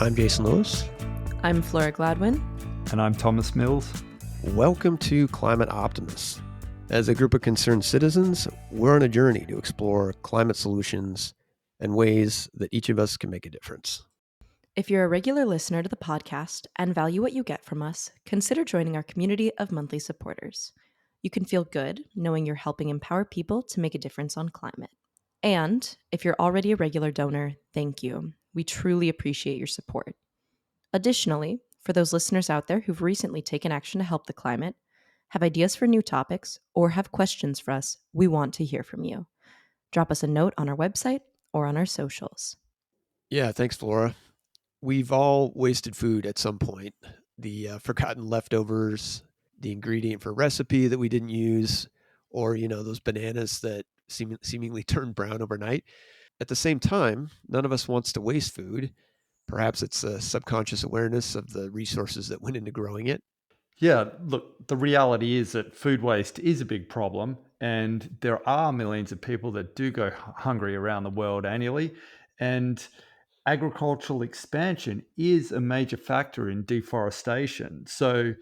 I'm Jason Lewis. I'm Flora Gladwin. And I'm Thomas Mills. Welcome to Climate Optimists. As a group of concerned citizens, we're on a journey to explore climate solutions and ways that each of us can make a difference. If you're a regular listener to the podcast and value what you get from us, consider joining our community of monthly supporters. You can feel good knowing you're helping empower people to make a difference on climate. And if you're already a regular donor, thank you. We truly appreciate your support. Additionally, for those listeners out there who've recently taken action to help the climate, have ideas for new topics, or have questions for us, we want to hear from you. Drop us a note on our website or on our socials. Yeah, thanks, Flora. We've all wasted food at some point. The forgotten leftovers, the ingredient for a recipe that we didn't use, or, those bananas that seemingly turned brown overnight. At the same time, none of us wants to waste food. Perhaps it's a subconscious awareness of the resources that went into growing it. Yeah, look, the reality is that food waste is a big problem, and there are millions of people that do go hungry around the world annually. And agricultural expansion is a major factor in deforestation. So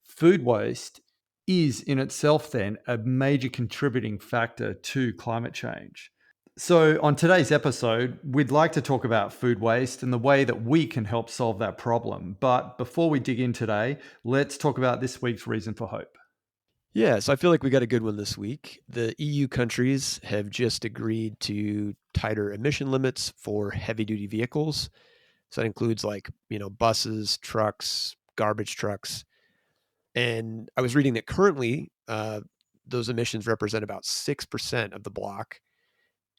food waste is in itself then a major contributing factor to climate change. So on today's episode, we'd like to talk about food waste and the way that we can help solve that problem. But before we dig in today, let's talk about this week's reason for hope. Yeah, so I feel like we got a good one this week. The EU countries have just agreed to tighter emission limits for heavy-duty vehicles. So that includes buses, trucks, garbage trucks. And I was reading that currently those emissions represent about 6% of the block.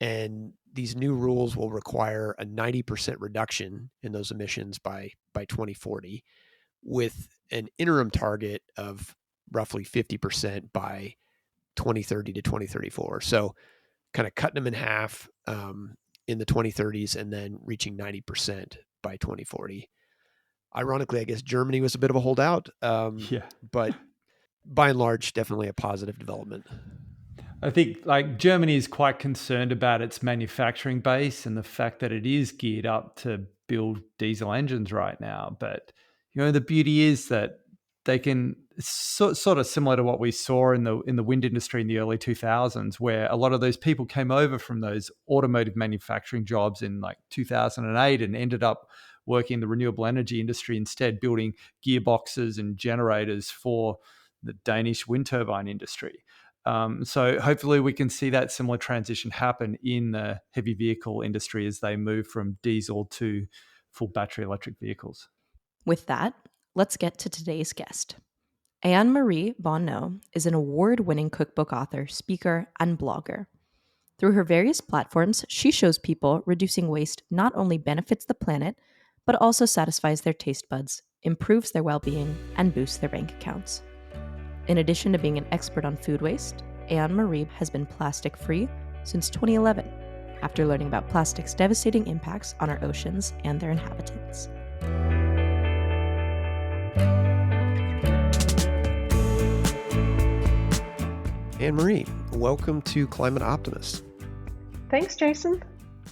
And these new rules will require a 90% reduction in those emissions by 2040, with an interim target of roughly 50% by 2030 to 2034. So kind of cutting them in half in the 2030s and then reaching 90% by 2040. Ironically, I guess Germany was a bit of a holdout, but by and large, definitely a positive development. I think Germany is quite concerned about its manufacturing base and the fact that it is geared up to build diesel engines right now. But, the beauty is that they can, sort of similar to what we saw in the wind industry in the early 2000s, where a lot of those people came over from those automotive manufacturing jobs in 2008 and ended up working in the renewable energy industry instead, building gearboxes and generators for the Danish wind turbine industry. So hopefully we can see that similar transition happen in the heavy vehicle industry as they move from diesel to full battery electric vehicles. With that, let's get to today's guest. Anne-Marie Bonneau is an award-winning cookbook author, speaker, and blogger. Through her various platforms, she shows people reducing waste not only benefits the planet, but also satisfies their taste buds, improves their well-being, and boosts their bank accounts. In addition to being an expert on food waste, Anne-Marie has been plastic-free since 2011, after learning about plastic's devastating impacts on our oceans and their inhabitants. Anne-Marie, welcome to Climate Optimists. Thanks, Jason.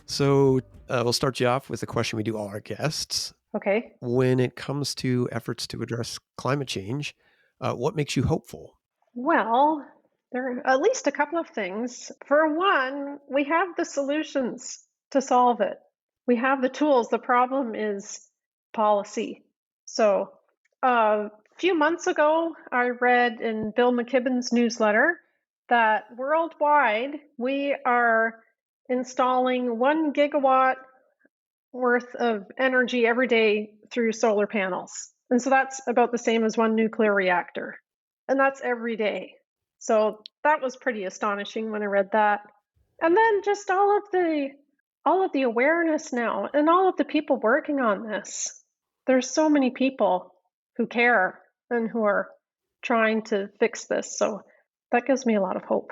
So we'll start you off with a question we do all our guests. Okay. When it comes to efforts to address climate change, what makes you hopeful? Well, there are at least a couple of things. For one, we have the solutions to solve it. We have the tools. The problem is policy. So a few months ago, I read in Bill McKibben's newsletter that worldwide, we are installing 1 gigawatt worth of energy every day through solar panels. And so that's about the same as 1 nuclear reactor. And that's every day. So that was pretty astonishing when I read that. And then just all of the awareness now and all of the people working on this. There's so many people who care and who are trying to fix this. So that gives me a lot of hope.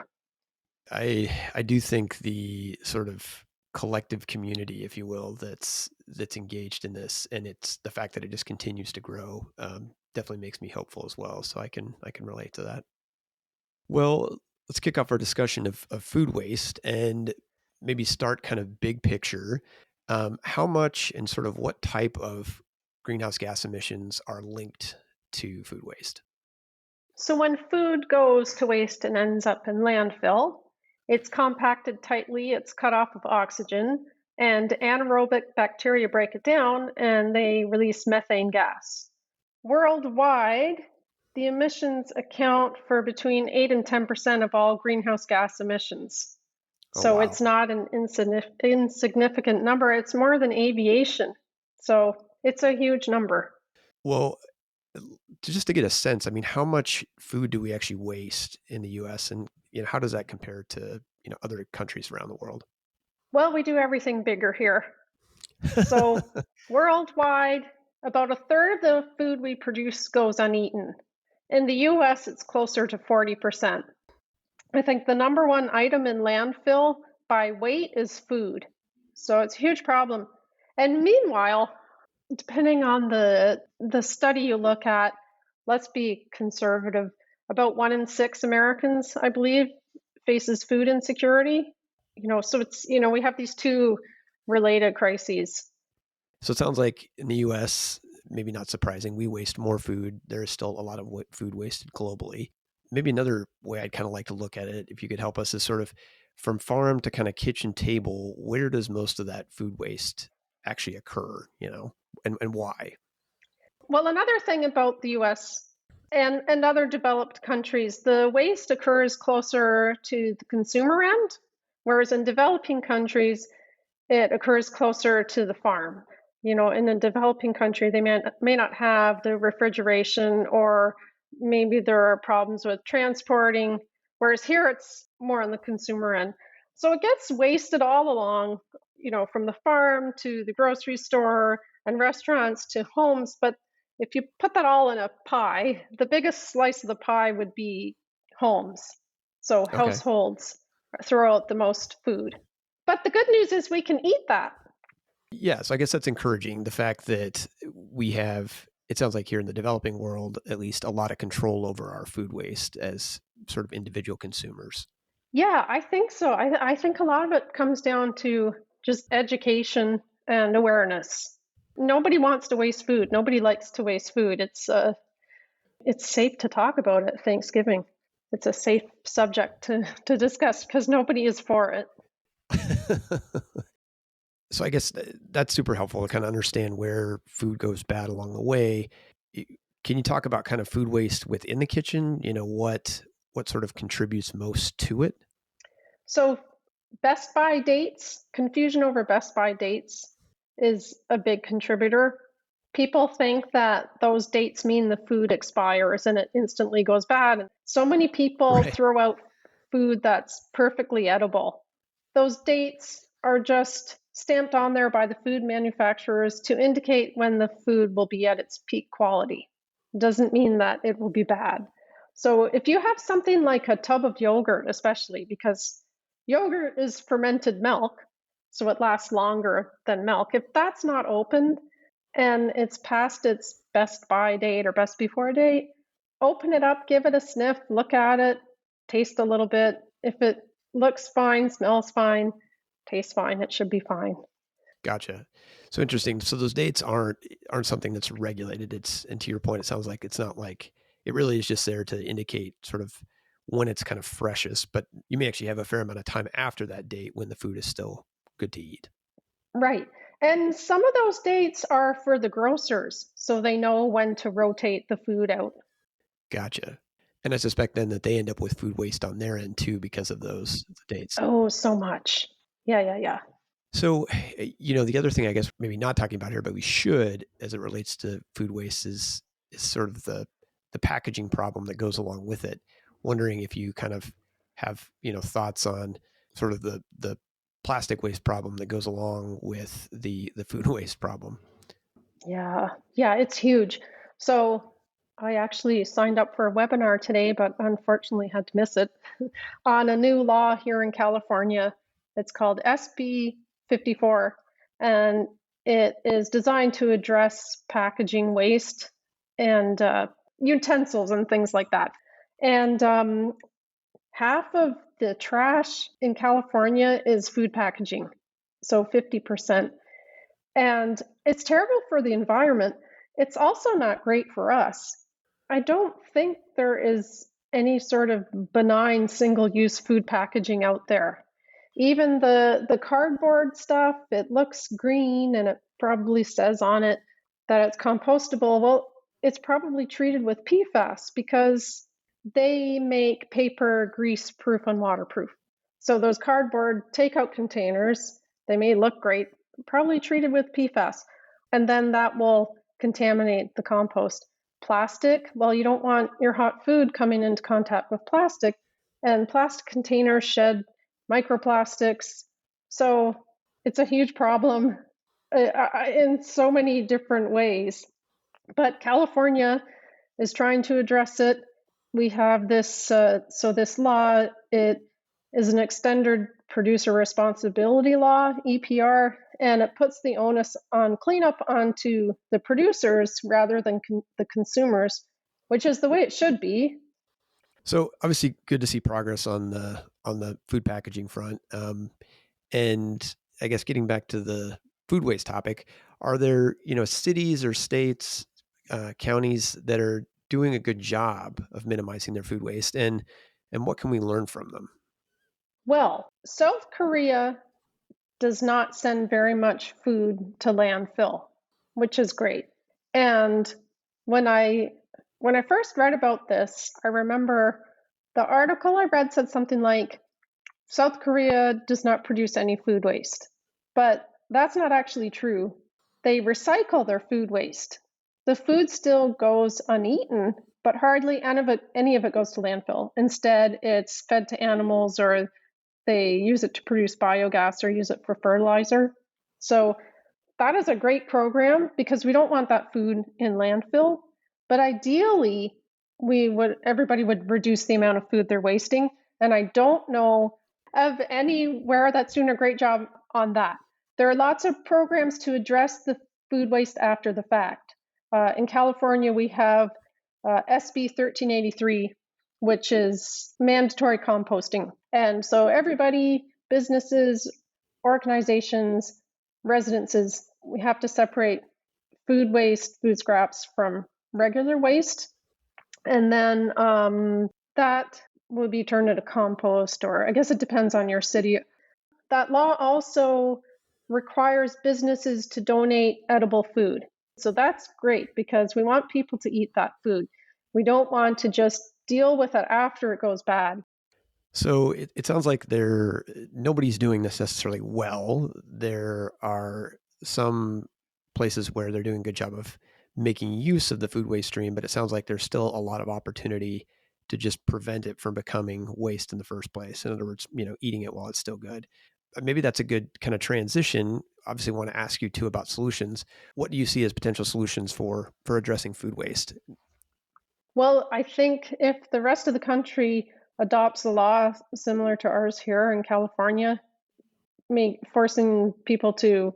I do think the sort of collective community, if you will, that's engaged in this, and it's the fact that it just continues to grow, definitely makes me hopeful as well. So I can relate to that. Well, let's kick off our discussion of food waste and maybe start kind of big picture. How much and sort of what type of greenhouse gas emissions are linked to food waste? So when food goes to waste and ends up in landfill, it's compacted tightly, it's cut off of oxygen, and anaerobic bacteria break it down and they release methane gas. Worldwide, the emissions account for between 8 and 10% of all greenhouse gas emissions. Oh, So wow. it's not an insignificant number, it's more than aviation. So it's a huge number. Well, just to get a sense, I mean, how much food do we actually waste in the US, and how does that compare to, other countries around the world? Well, we do everything bigger here. So worldwide, about a third of the food we produce goes uneaten. In the US, it's closer to 40%. I think the number one item in landfill by weight is food. So it's a huge problem. And meanwhile, depending on the study you look at, let's be conservative, about 1 in 6 Americans, I believe, faces food insecurity. So it's, we have these two related crises. So it sounds like in the US, maybe not surprising, we waste more food. There is still a lot of food wasted globally. Maybe another way I'd kind of like to look at it, if you could help us, is sort of from farm to kind of kitchen table, where does most of that food waste actually occur, and why? Well, another thing about the US and other developed countries, the waste occurs closer to the consumer end, whereas in developing countries, it occurs closer to the farm. In a developing country, they may not have the refrigeration, or maybe there are problems with transporting, whereas here it's more on the consumer end. So it gets wasted all along, from the farm to the grocery store and restaurants to homes. But if you put that all in a pie, the biggest slice of the pie would be homes. So Okay. households throw out the most food. But the good news is we can eat that. Yeah, so I guess that's encouraging. The fact that we have, it sounds like here in the developing world, at least a lot of control over our food waste as sort of individual consumers. Yeah, I think so. I think a lot of it comes down to just education and awareness. Nobody wants to waste food. Nobody likes to waste food. It's safe to talk about it at Thanksgiving. It's a safe subject to discuss because nobody is for it. So I guess that's super helpful to kind of understand where food goes bad along the way. Can you talk about kind of food waste within the kitchen? What sort of contributes most to it? So Best by dates, confusion over Best by dates is a big contributor. People think that those dates mean the food expires and it instantly goes bad. And so many people Right. throw out food that's perfectly edible. Those dates are just stamped on there by the food manufacturers to indicate when the food will be at its peak quality. It doesn't mean that it will be bad. So if you have something like a tub of yogurt, especially because yogurt is fermented milk, so it lasts longer than milk. If that's not opened and it's past its best by date or best before date, open it up, give it a sniff, look at it, taste a little bit. If it looks fine, smells fine, tastes fine, it should be fine. Gotcha. So interesting. So those dates aren't something that's regulated. And to your point, it sounds like it's not like, it really is just there to indicate sort of when it's kind of freshest, but you may actually have a fair amount of time after that date when the food is still good to eat. Right. And some of those dates are for the grocers, so they know when to rotate the food out. Gotcha. And I suspect then that they end up with food waste on their end too because of those dates. Oh, so much. Yeah. So, the other thing I guess maybe not talking about here, but we should, as it relates to food waste, is sort of the packaging problem that goes along with it. Wondering if you kind of have thoughts on sort of the plastic waste problem that goes along with the food waste problem. Yeah, it's huge. So I actually signed up for a webinar today, but unfortunately had to miss it, on a new law here in California. It's called SB 54, and it is designed to address packaging waste and utensils and things like that. And half of the trash in California is food packaging, so 50%. And it's terrible for the environment It's also not great for us. I don't think there is any sort of benign single-use food packaging out there. Even the cardboard stuff, it looks green and it probably says on it that it's compostable. Well, it's probably treated with PFAS because they make paper grease-proof and waterproof. So those cardboard takeout containers, they may look great, probably treated with PFAS, and then that will contaminate the compost. Plastic, well, you don't want your hot food coming into contact with plastic, and plastic containers shed microplastics. So it's a huge problem in so many different ways. But California is trying to address it. We have this, so this law, it is an extended producer responsibility law, EPR, and it puts the onus on cleanup onto the producers rather than the consumers, which is the way it should be. So obviously, good to see progress on the food packaging front. And I guess getting back to the food waste topic, are there cities or states, counties that are doing a good job of minimizing their food waste, and what can we learn from them? Well, South Korea does not send very much food to landfill, which is great. And when I first read about this, I remember the article I read said something like South Korea does not produce any food waste. But that's not actually true. They recycle their food waste. The food still goes uneaten, but hardly any of it goes to landfill. Instead, it's fed to animals, or they use it to produce biogas or use it for fertilizer. So that is a great program because we don't want that food in landfill. But ideally, everybody would reduce the amount of food they're wasting. And I don't know of anywhere that's doing a great job on that. There are lots of programs to address the food waste after the fact. In California, we have SB 1383, which is mandatory composting. And so everybody, businesses, organizations, residences, we have to separate food waste, food scraps from regular waste. And then that will be turned into compost, or I guess it depends on your city. That law also requires businesses to donate edible food. So that's great because we want people to eat that food. We don't want to just deal with it after it goes bad. So it sounds like nobody's doing this necessarily well. There are some places where they're doing a good job of making use of the food waste stream, but it sounds like there's still a lot of opportunity to just prevent it from becoming waste in the first place. In other words, eating it while it's still good. Maybe that's a good kind of transition. Obviously, want to ask you too about solutions. What do you see as potential solutions for addressing food waste? Well, I think if the rest of the country adopts a law similar to ours here in California, forcing people to,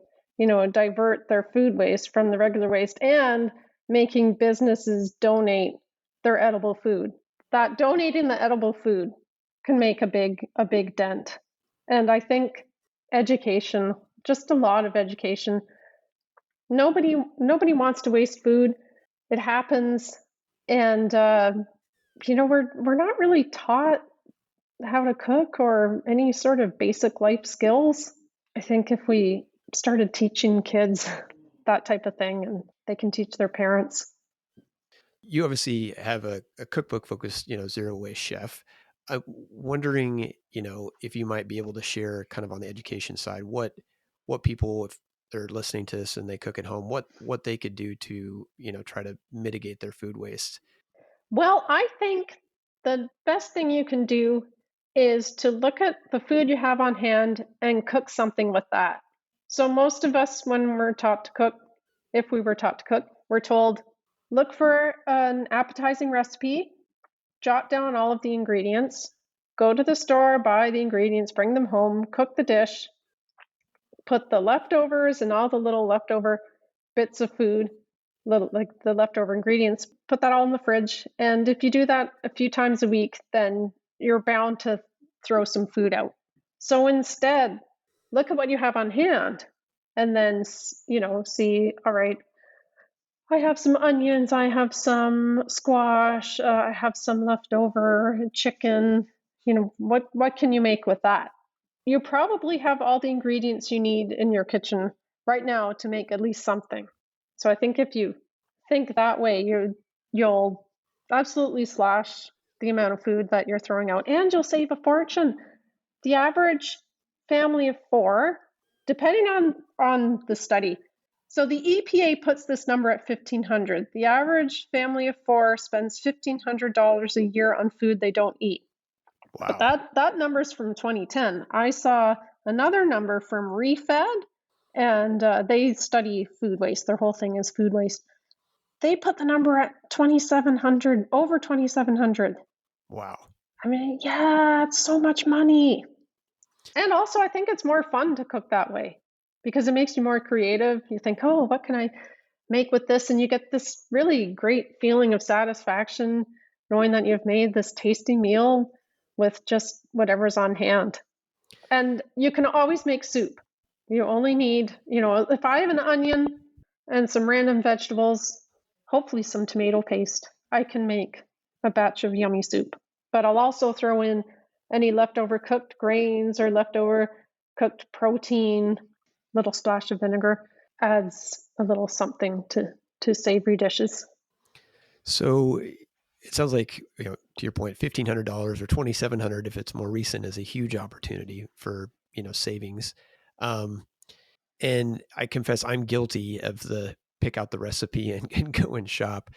divert their food waste from the regular waste and making businesses donate their edible food. That donating the edible food can make a big dent. And I think education, just a lot of education. Nobody wants to waste food. It happens, and we're not really taught how to cook or any sort of basic life skills. I think if we started teaching kids that type of thing, and they can teach their parents. You obviously have a cookbook focused, zero waste chef. I'm wondering, if you might be able to share kind of on the education side, what people, if they're listening to this and they cook at home, what they could do to, try to mitigate their food waste. Well, I think the best thing you can do is to look at the food you have on hand and cook something with that. So most of us, when we're taught to cook, if we were taught to cook, we're told, look for an appetizing recipe, jot down all of the ingredients, go to the store, buy the ingredients, bring them home, cook the dish, put the leftovers and all the little leftover bits of food, like the leftover ingredients, put that all in the fridge. And if you do that a few times a week, then you're bound to throw some food out. So instead, look at what you have on hand and then, see, all right, I have some onions, I have some squash, I have some leftover chicken. What can you make with that? You probably have all the ingredients you need in your kitchen right now to make at least something. So I think if you think that way, you'll absolutely slash the amount of food that you're throwing out, and you'll save a fortune. The average family of four, depending on the study. So the EPA puts this number at 1,500. The average family of four spends $1,500 a year on food they don't eat. But Wow. that number's from 2010. I saw another number from ReFed, and they study food waste. Their whole thing is food waste. They put the number at 2,700, over 2,700. Wow. I mean, yeah, it's so much money. And also, I think it's more fun to cook that way because it makes you more creative. You think, oh, what can I make with this? And you get this really great feeling of satisfaction knowing that you've made this tasty meal with just whatever's on hand. And you can always make soup. You only need, if I have an onion and some random vegetables, hopefully some tomato paste, I can make a batch of yummy soup. But I'll also throw in any leftover cooked grains or leftover cooked protein. Little splash of vinegar adds a little something to savory dishes. So it sounds like, to your point, $1,500 or $2,700 if it's more recent is a huge opportunity for, savings. And I confess I'm guilty of the pick out the recipe and go and shop.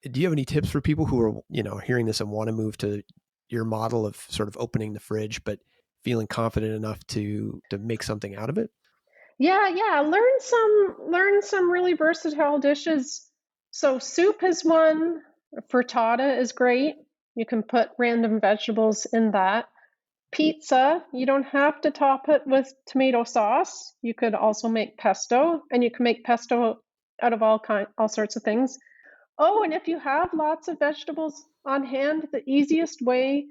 Do you have any tips for people who are, hearing this and want to move to your model of sort of opening the fridge, but feeling confident enough to make something out of it? Yeah. Learn some really versatile dishes. So soup is one. Frittata is great. You can put random vegetables in that. Pizza, you don't have to top it with tomato sauce. You could also make pesto, and you can make pesto out of all sorts of things. Oh, and if you have lots of vegetables on hand, the easiest way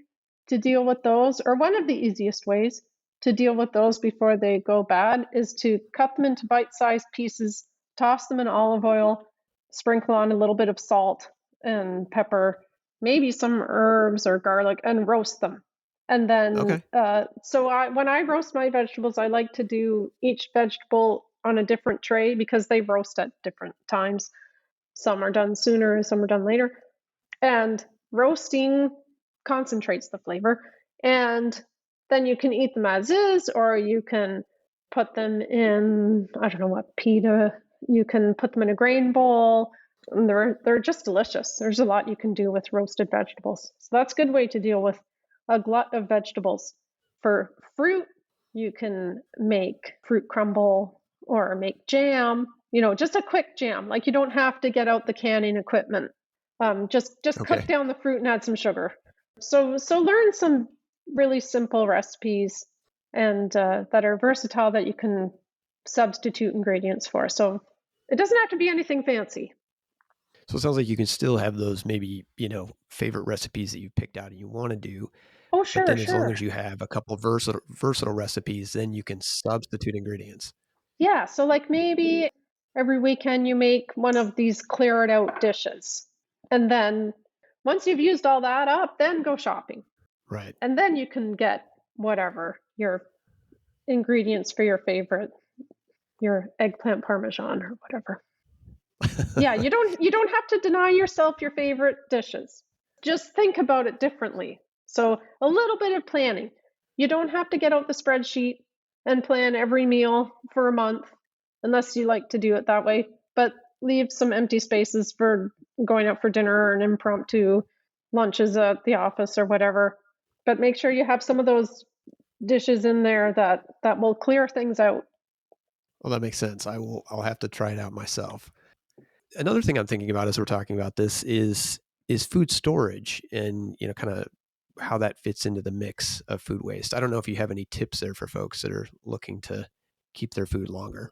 to deal with those, or one of the easiest ways to deal with those before they go bad, is to cut them into bite-sized pieces, toss them in olive oil, sprinkle on a little bit of salt and pepper, maybe some herbs or garlic, and roast them. And then, Okay. when I roast my vegetables, I like to do each vegetable on a different tray because they roast at different times. Some are done sooner, some are done later. And roasting concentrates the flavor. And then you can eat them as is, or you can put them in, I don't know what, pita. You can put them in a grain bowl. And they're just delicious. There's a lot you can do with roasted vegetables. So that's a good way to deal with a glut of vegetables. For fruit, you can make fruit crumble or make jam, just a quick jam. Like you don't have to get out the canning equipment. Just cook Okay. down the fruit and add some sugar. So learn some really simple recipes and that are versatile that you can substitute ingredients for. So it doesn't have to be anything fancy. So it sounds like you can still have those maybe, favorite recipes that you picked out and you want to do. Oh, But sure, then as long sure. as you have a couple of versatile recipes, then you can substitute ingredients. Yeah, so like maybe every weekend you make one of these clear it out dishes. And then once you've used all that up, then go shopping. Right. And then you can get whatever your ingredients for your favorite, your eggplant parmesan or whatever. Yeah, you don't have to deny yourself your favorite dishes. Just think about it differently. So a little bit of planning. You don't have to get out the spreadsheet and plan every meal for a month unless you like to do it that way, but leave some empty spaces for going out for dinner or an impromptu lunches at the office or whatever. But make sure you have some of those dishes in there that will clear things out. Well, that makes sense. I'll have to try it out myself. Another thing I'm thinking about as we're talking about this is food storage and, kind of how that fits into the mix of food waste. I don't know if you have any tips there for folks that are looking to keep their food longer.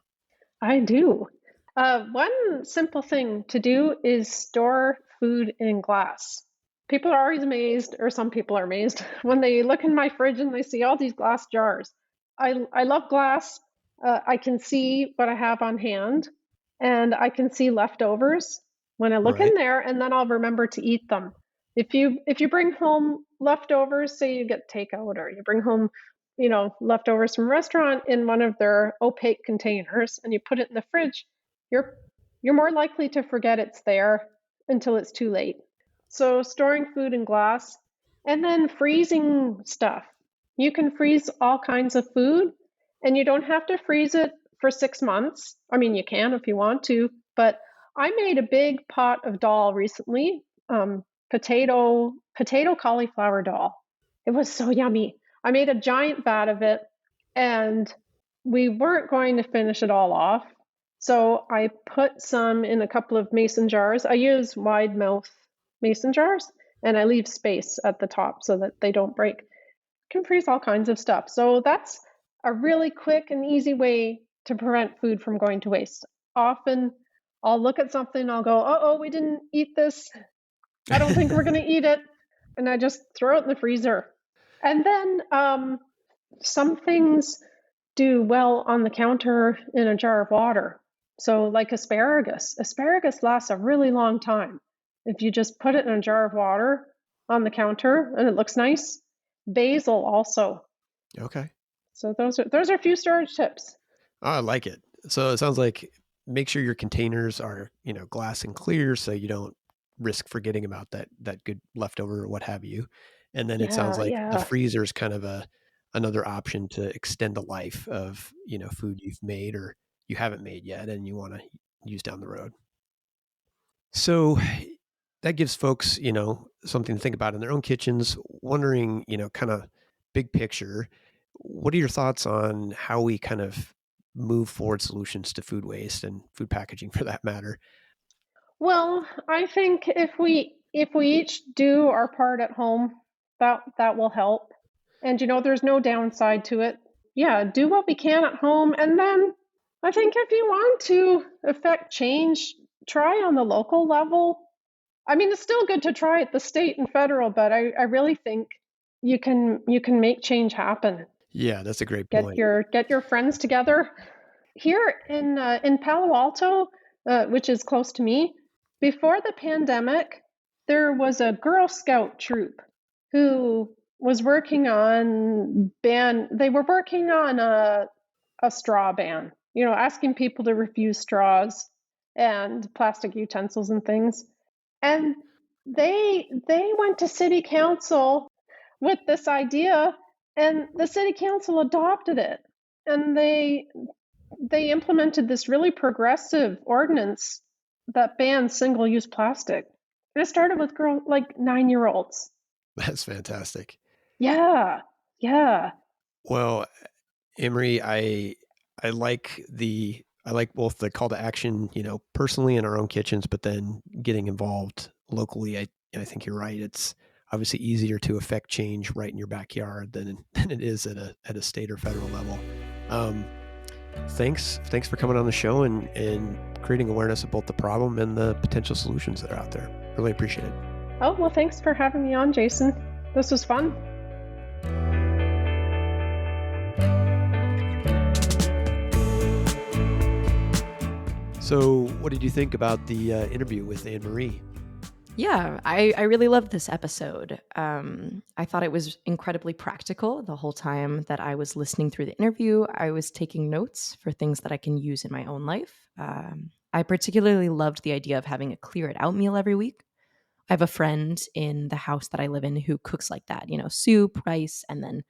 I do. One simple thing to do is store food in glass. People are always amazed, or some people are amazed, when they look in my fridge and they see all these glass jars. I love glass. I can see what I have on hand, and I can see leftovers. when I look in Right. there, and then I'll remember to eat them. If you bring home leftovers, say you get takeout or you bring home, leftovers from a restaurant in one of their opaque containers and you put it in the fridge, you're you're more likely to forget it's there until it's too late. So storing food in glass and then freezing stuff. You can freeze all kinds of food and you don't have to freeze it for 6 months. I mean, you can if you want to, but I made a big pot of dal recently, potato cauliflower dal. It was so yummy. I made a giant vat of it, and we weren't going to finish it all off. So I put some in a couple of mason jars. I use wide mouth mason jars, and I leave space at the top so that they don't break. Can freeze all kinds of stuff. So that's a really quick and easy way to prevent food from going to waste. Often I'll look at something, I'll go, oh, we didn't eat this. I don't think we're going to eat it. And I just throw it in the freezer. And then some things do well on the counter in a jar of water. So, like asparagus lasts a really long time if you just put it in a jar of water on the counter and it looks nice. Basil also. Okay. So those are a few storage tips. Oh, I like it. So it sounds like make sure your containers are, glass and clear so you don't risk forgetting about that good leftover or what have you. And then it sounds Yeah, like the yeah. freezer is kind of another option to extend the life of, food you've made or you haven't made yet and you want to use down the road. So that gives folks, something to think about in their own kitchens, wondering, kind of big picture. What are your thoughts on how we kind of move forward solutions to food waste and food packaging for that matter? Well, I think if we each do our part at home, that will help. And there's no downside to it. Yeah, do what we can at home, and then I think if you want to affect change, try on the local level. I mean, it's still good to try at the state and federal, but I really think you can make change happen. Yeah, that's a great Get point. your friends together. Here in Palo Alto, which is close to me, before the pandemic, there was a Girl Scout troop who was working on ban. They were working on a straw ban. Asking people to refuse straws and plastic utensils and things. And they went to city council with this idea, and the city council adopted it. And they implemented this really progressive ordinance that bans single-use plastic. And it started with 9-year-olds. That's fantastic. Yeah, yeah. Well, Emery, I like both the call to action, personally in our own kitchens, but then getting involved locally. I think you're right. It's obviously easier to affect change right in your backyard than it is at a state or federal level. Um, thanks for coming on the show and creating awareness of both the problem and the potential solutions that are out there. Really appreciate it. Oh, well, thanks for having me on, Jason. This was fun. So, what did you think about the interview with Anne-Marie? Yeah, I really loved this episode. I thought it was incredibly practical the whole time that I was listening through the interview. I was taking notes for things that I can use in my own life. I particularly loved the idea of having a clear it out meal every week. I have a friend in the house that I live in who cooks like that, soup, rice, and then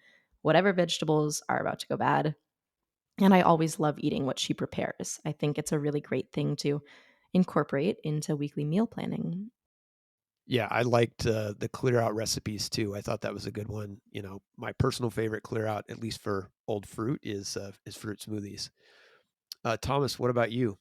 whatever vegetables are about to go bad. And I always love eating what she prepares. I think it's a really great thing to incorporate into weekly meal planning. Yeah, I liked the clear out recipes too. I thought that was a good one. My personal favorite clear out, at least for old fruit, is fruit smoothies. Thomas, what about you?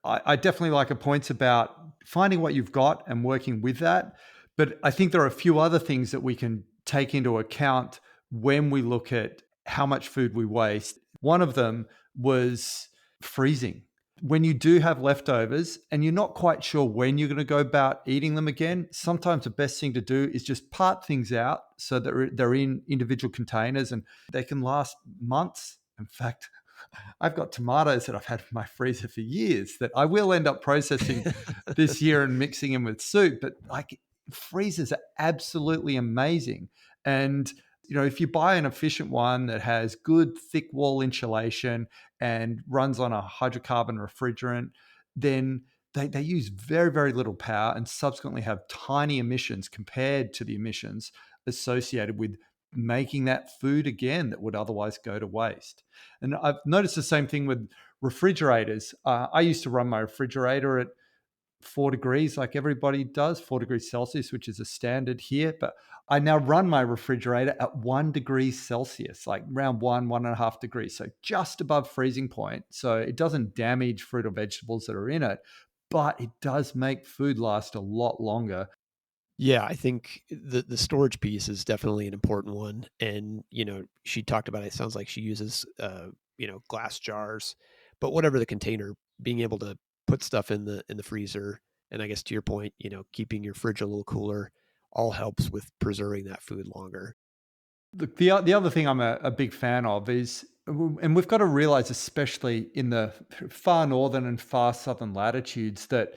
I definitely like her points about finding what you've got and working with that. But I think there are a few other things that we can take into account when we look at how much food we waste. One of them was freezing. When you do have leftovers and you're not quite sure when you're going to go about eating them again, sometimes the best thing to do is just part things out so that they're in individual containers and they can last months. In fact, I've got tomatoes that I've had in my freezer for years that I will end up processing this year and mixing in with soup. But like, freezers are absolutely amazing. And if you buy an efficient one that has good thick wall insulation and runs on a hydrocarbon refrigerant, then they use very, very little power and subsequently have tiny emissions compared to the emissions associated with making that food again that would otherwise go to waste. And I've noticed the same thing with refrigerators. I used to run my refrigerator at 4 degrees, like everybody does, 4 degrees Celsius, which is a standard here. But I now run my refrigerator at 1 degree Celsius, like around 1.5 degrees. So just above freezing point. So it doesn't damage fruit or vegetables that are in it, but it does make food last a lot longer. Yeah, I think the storage piece is definitely an important one. And, she talked about it sounds like she uses glass jars, but whatever the container, being able to put stuff in the freezer, and I guess to your point, keeping your fridge a little cooler all helps with preserving that food longer. The other thing I'm a big fan of is, and we've got to realize, especially in the far northern and far southern latitudes, that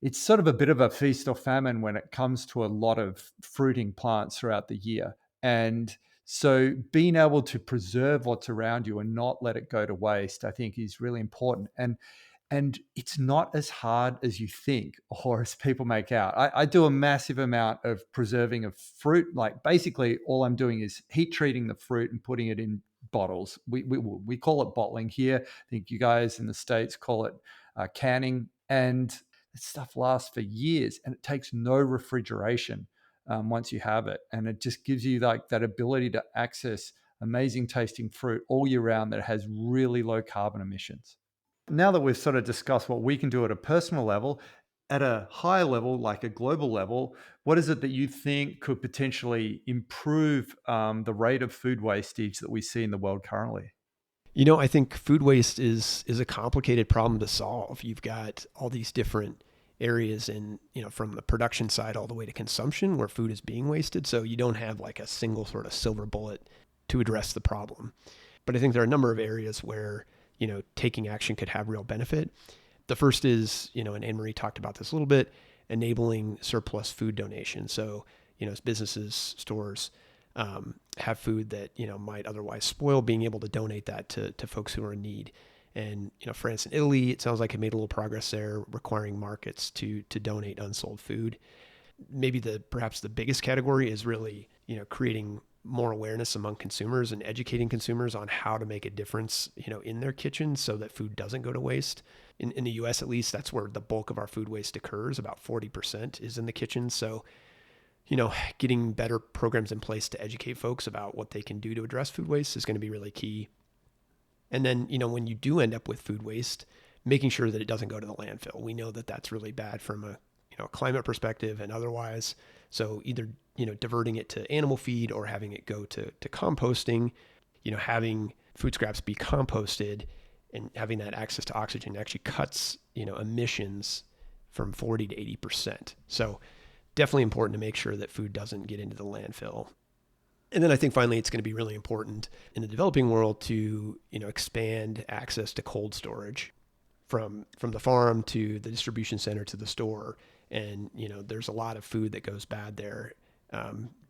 it's sort of a bit of a feast or famine when it comes to a lot of fruiting plants throughout the year. And so being able to preserve what's around you and not let it go to waste, I think is really important. And it's not as hard as you think or as people make out. I do a massive amount of preserving of fruit. Like, basically, all I'm doing is heat treating the fruit and putting it in bottles. We call it bottling here. I think you guys in the States call it canning. And this stuff lasts for years, and it takes no refrigeration once you have it. And it just gives you like that ability to access amazing tasting fruit all year round that has really low carbon emissions. Now that we've sort of discussed what we can do at a personal level, at a higher level, like a global level, what is it that you think could potentially improve the rate of food wastage that we see in the world currently? I think food waste is a complicated problem to solve. You've got all these different areas in, from the production side all the way to consumption where food is being wasted. So you don't have like a single sort of silver bullet to address the problem. But I think there are a number of areas where, taking action could have real benefit. The first is, and Anne-Marie talked about this a little bit, enabling surplus food donation. So, as businesses, stores, have food that might otherwise spoil, being able to donate that to folks who are in need. And France and Italy, it sounds like, have made a little progress there, requiring markets to donate unsold food. Maybe perhaps the biggest category is really creating more awareness among consumers and educating consumers on how to make a difference in their kitchens so that food doesn't go to waste. In the US, at least, that's where the bulk of our food waste occurs. About 40% is in the kitchen. So getting better programs in place to educate folks about what they can do to address food waste is going to be really key. And then, when you do end up with food waste, making sure that it doesn't go to the landfill. We know that that's really bad from a climate perspective and otherwise. So either, diverting it to animal feed or having it go to composting, having food scraps be composted and having that access to oxygen actually cuts, emissions from 40 to 80%. So definitely important to make sure that food doesn't get into the landfill. And then I think finally it's going to be really important in the developing world to, expand access to cold storage from the farm to the distribution center to the store. And, there's a lot of food that goes bad there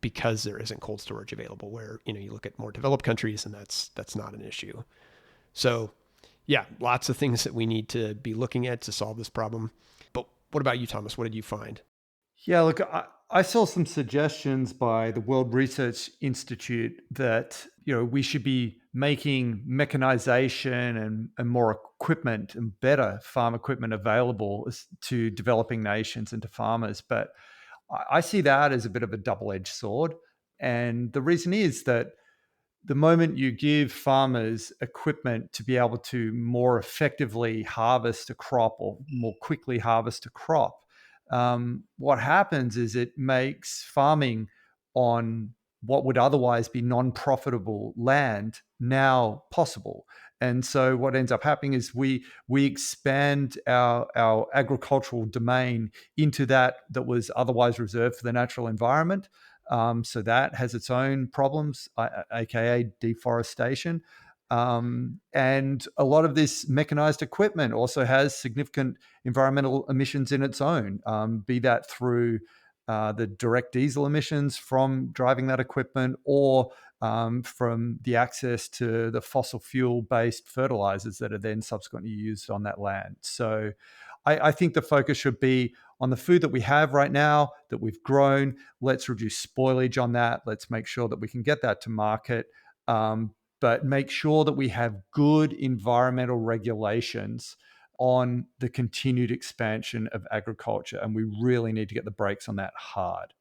because there isn't cold storage available, where, you look at more developed countries and that's not an issue. So yeah, lots of things that we need to be looking at to solve this problem. But what about you, Thomas? What did you find? Yeah, look, I saw some suggestions by the World Research Institute that we should be making mechanization and more equipment and better farm equipment available to developing nations and to farmers. But I see that as a bit of a double-edged sword. And the reason is that the moment you give farmers equipment to be able to more effectively harvest a crop or more quickly harvest a crop, what happens is it makes farming on what would otherwise be non-profitable land now possible. And so what ends up happening is we expand our agricultural domain into that was otherwise reserved for the natural environment. So that has its own problems, aka deforestation. And a lot of this mechanized equipment also has significant environmental emissions in its own, be that through the direct diesel emissions from driving that equipment, or from the access to the fossil fuel-based fertilizers that are then subsequently used on that land. So I think the focus should be on the food that we have right now, that we've grown. Let's reduce spoilage on that. Let's make sure that we can get that to market. But make sure that we have good environmental regulations on the continued expansion of agriculture. And we really need to get the brakes on that hard.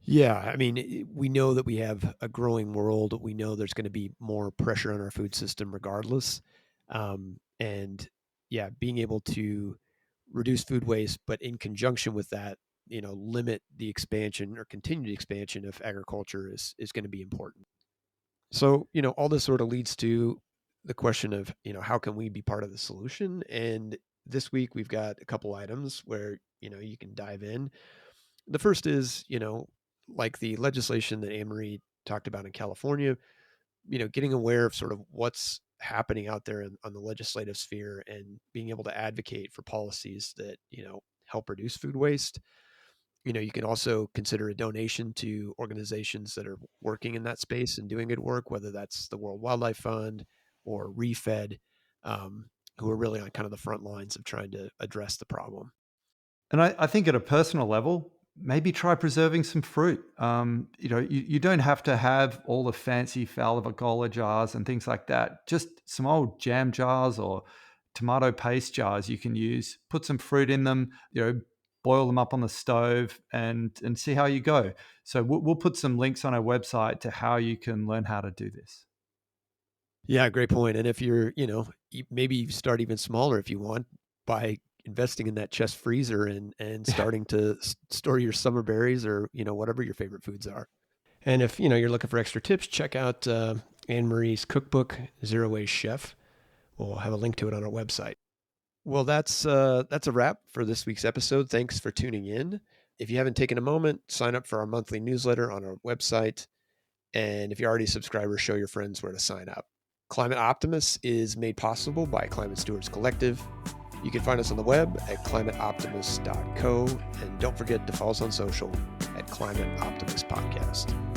Yeah, I mean, we know that we have a growing world. We know there's going to be more pressure on our food system regardless. And yeah, being able to reduce food waste, but in conjunction with that, limit the expansion or continued expansion of agriculture is going to be important. So, all this sort of leads to the question of, how can we be part of the solution? And this week we've got a couple items where, you can dive in. The first is, like the legislation that Anne-Marie talked about in California, getting aware of sort of what's happening out there on the legislative sphere and being able to advocate for policies that, help reduce food waste. You can also consider a donation to organizations that are working in that space and doing good work, whether that's the World Wildlife Fund or ReFed, who are really on kind of the front lines of trying to address the problem. And I think at a personal level, maybe try preserving some fruit. You don't have to have all the fancy Falavicola jars and things like that. Just some old jam jars or tomato paste jars you can use. Put some fruit in them. Boil them up on the stove and see how you go. So we'll put some links on our website to how you can learn how to do this. Yeah, great point. And if you're, maybe start even smaller if you want by investing in that chest freezer and starting to store your summer berries or, whatever your favorite foods are. And if, you're looking for extra tips, check out Anne-Marie's cookbook, Zero Waste Chef. We'll have a link to it on our website. Well, that's a wrap for this week's episode. Thanks for tuning in. If you haven't taken a moment, sign up for our monthly newsletter on our website. And if you're already a subscriber, show your friends where to sign up. Climate Optimists is made possible by Climate Stewards Collective. You can find us on the web at climateoptimist.co. And don't forget to follow us on social at Climate Optimist Podcast.